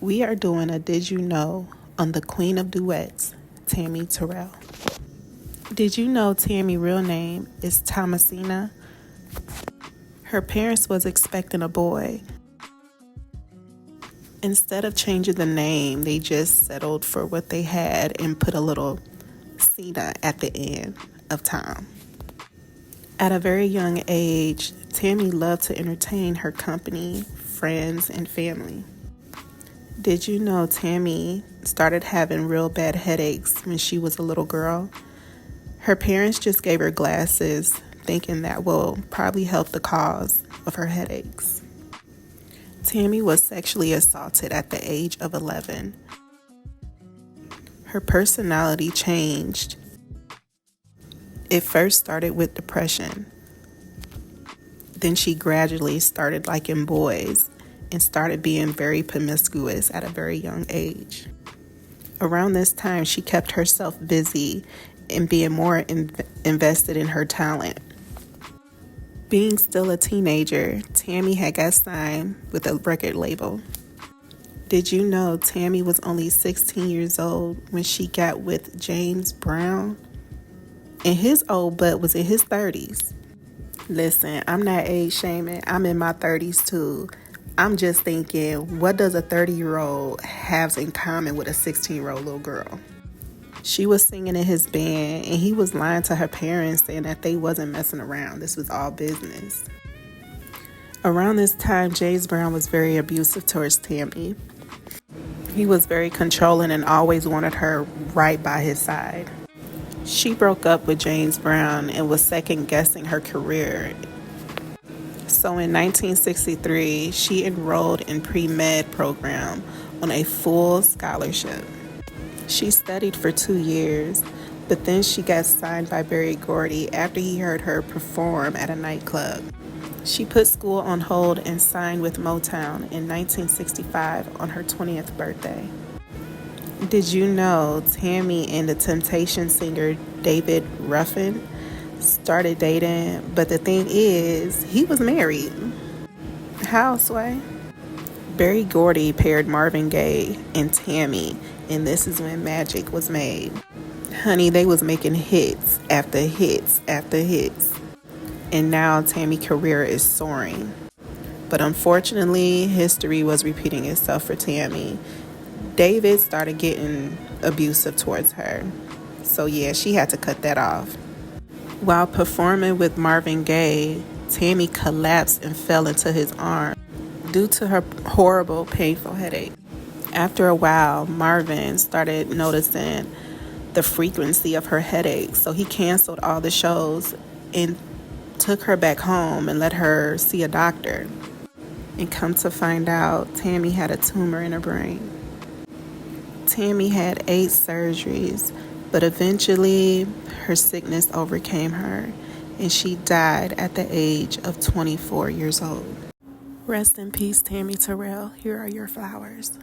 We are doing a Did You Know on the Queen of Duets, Tammi Terrell. Did you know Tammy's real name is Thomasina? Her parents was expecting a boy. Instead of changing the name, they just settled for what they had and put a little Cena at the end of Tom. At a very young age, Tammi loved to entertain her company, friends, and family. Did you know Tammi started having real bad headaches when she was a little girl? Her parents just gave her glasses, thinking that will probably help the cause of her headaches. Tammi was sexually assaulted at the age of 11. Her personality changed. It first started with depression. Then she gradually started liking boys and started being very promiscuous at a very young age. Around this time, she kept herself busy and being more invested in her talent. Being still a teenager, Tammi had got signed with a record label. Did you know Tammi was only 16 years old when she got with James Brown? And his old butt was in his 30s. Listen, I'm not age shaming. I'm in my 30s too. I'm just thinking, what does a 30-year-old have in common with a 16-year-old little girl? She was singing in his band, and he was lying to her parents saying that they wasn't messing around. This was all business. Around this time, James Brown was very abusive towards Tammi. He was very controlling and always wanted her right by his side. She broke up with James Brown and was second-guessing her career. So in 1963, she enrolled in pre-med program on a full scholarship. She studied for 2 years, but then she got signed by Berry Gordy after he heard her perform at a nightclub. She put school on hold and signed with Motown in 1965 on her 20th birthday. Did you know Tammi and the Temptation singer David Ruffin started dating, but the thing is, he was married. How, Sway? Berry Gordy paired Marvin Gaye and Tammi, and this is when magic was made. Honey, they was making hits after hits after hits. And now Tammy's career is soaring. But unfortunately, history was repeating itself for Tammi. David started getting abusive towards her. So yeah, she had to cut that off. While performing with Marvin Gaye, Tammi collapsed and fell into his arms due to her horrible, painful headache. After a while, Marvin started noticing the frequency of her headache, so he canceled all the shows and took her back home and let her see a doctor. And come to find out, Tammi had a tumor in her brain. Tammi had 8 surgeries, but eventually her sickness overcame her, and she died at the age of 24 years old. Rest in peace, Tammi Terrell. Here are your flowers.